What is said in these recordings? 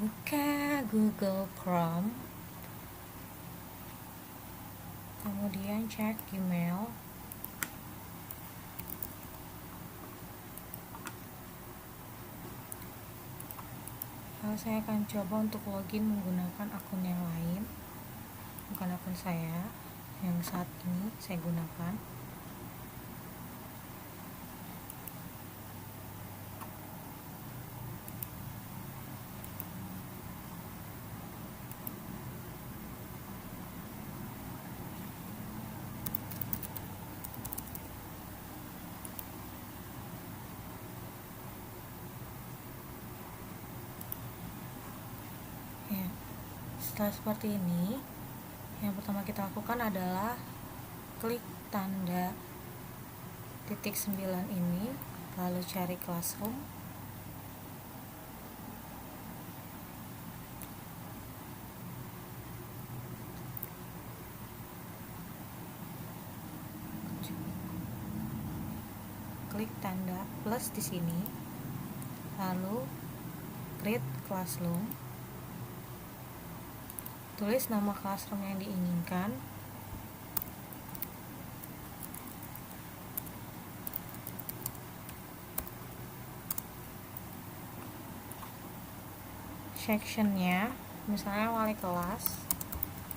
Buka Google Chrome, kemudian cek email. Lalu saya akan coba untuk login menggunakan akun yang lain, bukan akun saya yang saat ini saya gunakan. Ya, setelah seperti ini, yang pertama kita lakukan adalah klik tanda titik 9 ini, lalu cari Classroom. Klik tanda plus di sini, lalu create Classroom. Tulis nama classroom yang diinginkan. Sectionnya, misalnya wali kelas.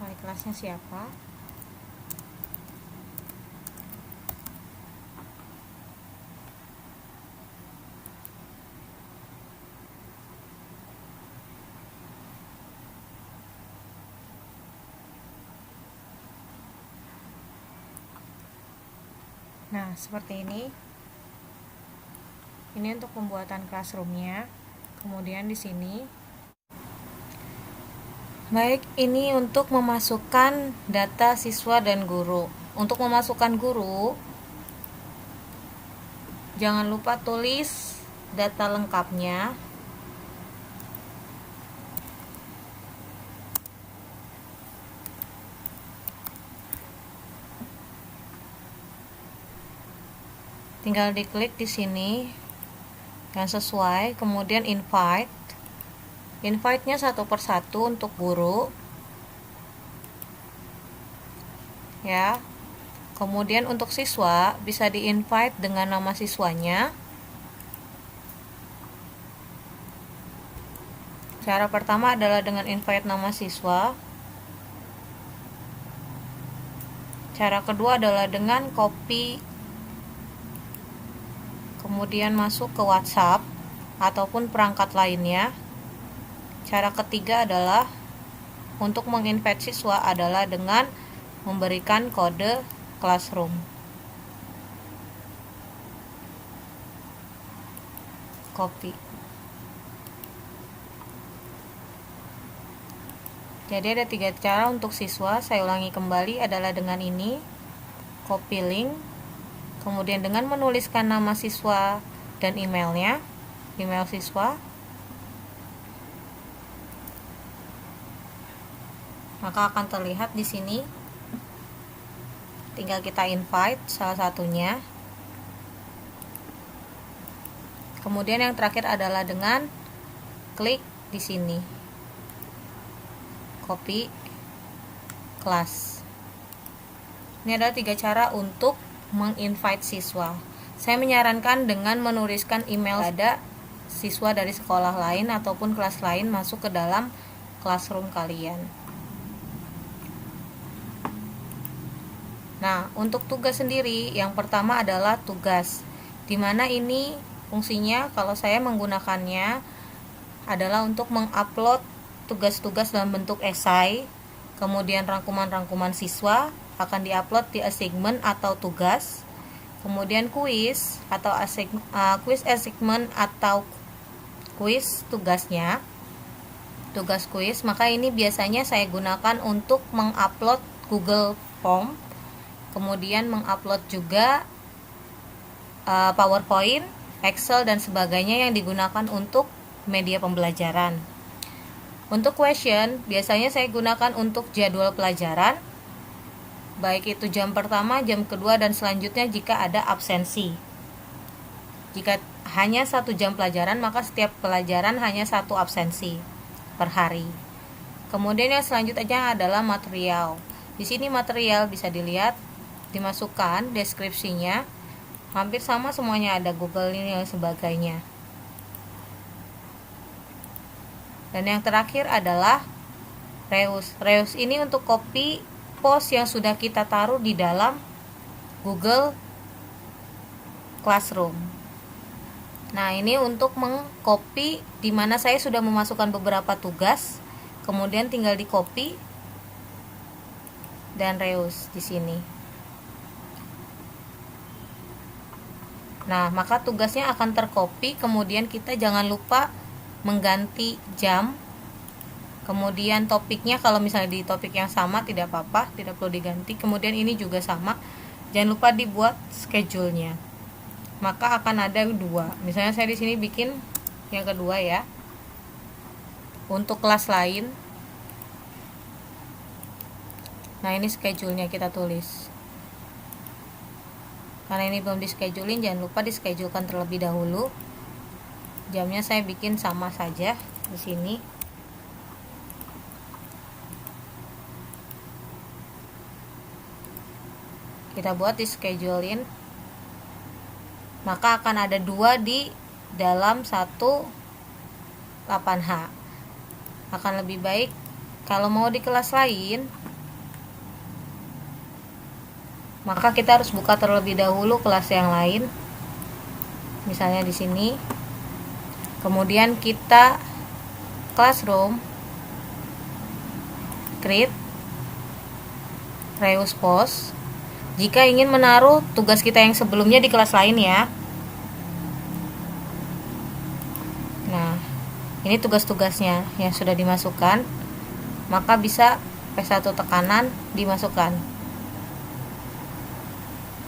Wali kelasnya siapa? Nah, seperti ini. Ini untuk pembuatan classroomnya. Kemudian di sini, baik, ini untuk memasukkan data siswa dan guru. Untuk memasukkan guru, jangan lupa tulis data lengkapnya. Tinggal diklik di sini yang sesuai, kemudian invite. Invite-nya satu persatu untuk guru. Ya. Kemudian untuk siswa bisa di-invite dengan nama siswanya. Cara pertama adalah dengan invite nama siswa. Cara kedua adalah dengan copy, kemudian masuk ke WhatsApp ataupun perangkat lainnya. Cara ketiga adalah untuk menginvite siswa adalah dengan memberikan kode Classroom. Copy. Jadi ada 3 cara untuk siswa. Saya ulangi kembali, adalah dengan ini, copy link, kemudian dengan menuliskan nama siswa dan emailnya, email siswa, maka akan terlihat di sini. Tinggal kita invite salah satunya. Kemudian yang terakhir adalah dengan klik di sini, copy kelas. Ini adalah 3 cara untuk menginvite siswa. Saya menyarankan dengan menuliskan email ada siswa dari sekolah lain ataupun kelas lain masuk ke dalam classroom kalian. Nah, untuk tugas sendiri, yang pertama adalah tugas, dimana ini fungsinya kalau saya menggunakannya adalah untuk mengupload tugas-tugas dalam bentuk esai, kemudian rangkuman-rangkuman siswa akan diupload di assignment atau tugas, kemudian kuis atau quiz assignment atau kuis tugasnya, tugas kuis, maka ini biasanya saya gunakan untuk mengupload Google Form, kemudian mengupload juga PowerPoint, Excel dan sebagainya yang digunakan untuk media pembelajaran. Untuk question, biasanya saya gunakan untuk jadwal pelajaran, baik itu jam pertama, jam kedua, dan selanjutnya jika ada absensi. Jika hanya 1 jam pelajaran, maka setiap pelajaran hanya 1 absensi. per hari. Kemudian yang selanjutnya adalah material. Di sini material bisa dilihat, dimasukkan deskripsinya, hampir sama semuanya, ada Google ini dan sebagainya. Dan yang terakhir adalah Reus. Reus ini untuk copy post yang sudah kita taruh di dalam Google Classroom. Nah, ini untuk mengcopy, di mana saya sudah memasukkan beberapa tugas, kemudian tinggal di copy dan reuse di sini. Nah, maka tugasnya akan tercopy, kemudian kita jangan lupa mengganti jam. Kemudian topiknya, kalau misalnya di topik yang sama tidak apa-apa, tidak perlu diganti. Kemudian ini juga sama, jangan lupa dibuat schedule-nya. Maka akan ada dua. Misalnya saya di sini bikin yang kedua ya. Untuk kelas lain. Nah, ini schedule-nya kita tulis. Karena ini belum di-schedulein, jangan lupa di-schedulekan terlebih dahulu. Jamnya saya bikin sama saja di sini. Kita buat di-schedulein. Maka akan ada dua di dalam satu 8H. Akan lebih baik kalau mau di kelas lain, maka kita harus buka terlebih dahulu kelas yang lain. Misalnya di sini. Kemudian kita Classroom, create, reuse post. Jika ingin menaruh tugas kita yang sebelumnya di kelas lain ya. Nah, ini tugas-tugasnya yang sudah dimasukkan. Maka bisa P1 tekanan dimasukkan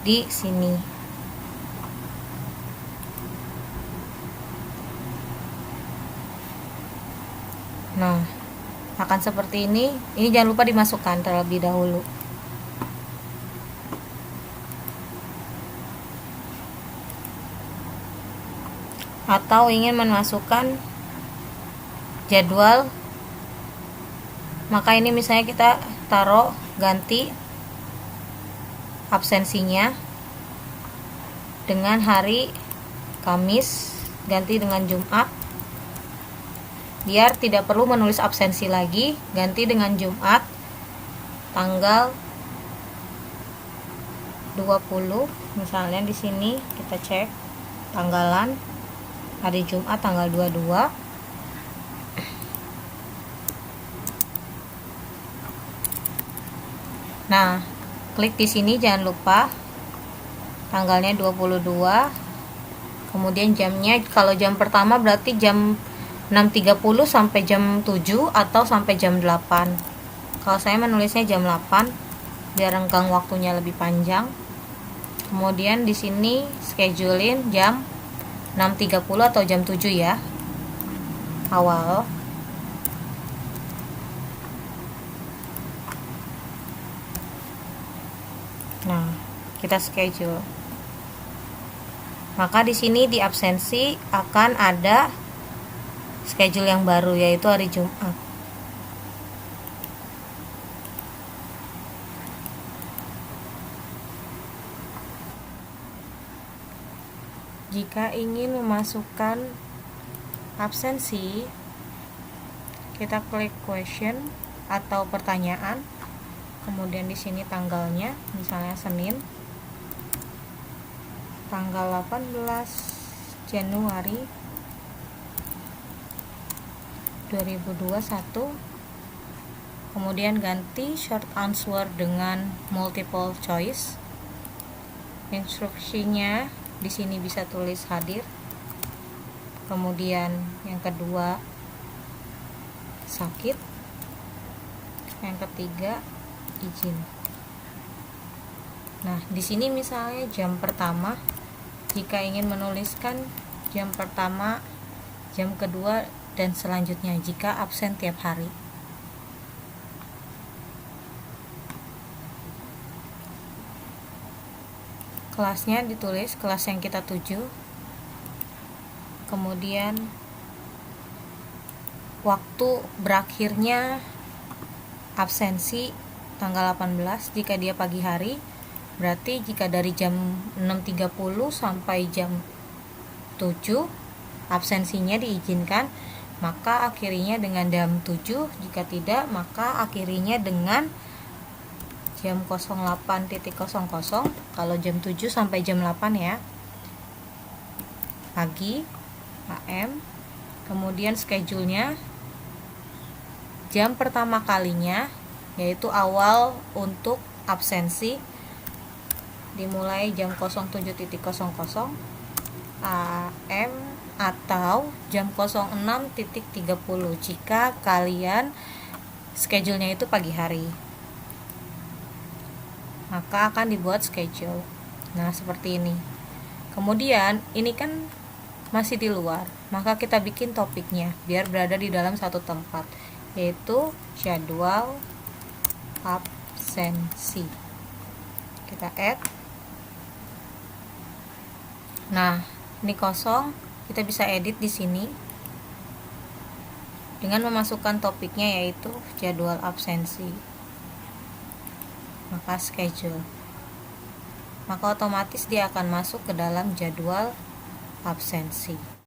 di sini. Nah, akan seperti ini. Ini jangan lupa dimasukkan terlebih dahulu. Atau ingin memasukkan jadwal, maka ini misalnya kita taruh ganti absensinya dengan hari Kamis, ganti dengan Jumat, biar tidak perlu menulis absensi lagi, ganti dengan Jumat tanggal 20. Misalnya di sini kita cek tanggalan hari Jumat tanggal 22. Nah, klik di sini, jangan lupa tanggalnya 22. Kemudian jamnya, kalau jam pertama berarti jam 6.30 sampai jam 7 atau sampai jam 8. Kalau saya menulisnya jam 8 biar renggang waktunya lebih panjang. Kemudian di sini schedulein jam 6.30 atau jam 7 ya, awal. Nah, kita schedule. Maka di sini di absensi akan ada schedule yang baru, yaitu hari Jumat. Jika ingin memasukkan absensi, kita klik question atau pertanyaan, kemudian di sini tanggalnya, misalnya Senin, tanggal 18 Januari 2021. Kemudian ganti short answer dengan multiple choice. Instruksinya di sini bisa tulis hadir. Kemudian yang kedua sakit. Yang ketiga izin. Nah, di sini misalnya jam pertama, jika ingin menuliskan jam pertama, jam kedua dan selanjutnya jika absen tiap hari. Kelasnya ditulis kelas yang kita tuju. Kemudian waktu berakhirnya absensi tanggal 18 jika dia pagi hari. Berarti jika dari jam 6.30 sampai jam 7 absensinya diizinkan, maka akhirinya dengan jam 7. Jika tidak, maka akhirinya dengan jam 08.00. Kalau jam 7 sampai jam 8 ya, pagi AM. Kemudian schedule-nya, jam pertama kalinya yaitu awal untuk absensi dimulai jam 07.00 AM atau jam 06.30 jika kalian schedule-nya itu pagi hari, maka akan dibuat schedule. Nah, seperti ini. Kemudian ini kan masih di luar, maka kita bikin topiknya biar berada di dalam satu tempat, yaitu jadwal absensi. Kita add. Nah, ini kosong, kita bisa edit di sini dengan memasukkan topiknya yaitu jadwal absensi. Maka schedule. Maka otomatis dia akan masuk ke dalam jadwal absensi.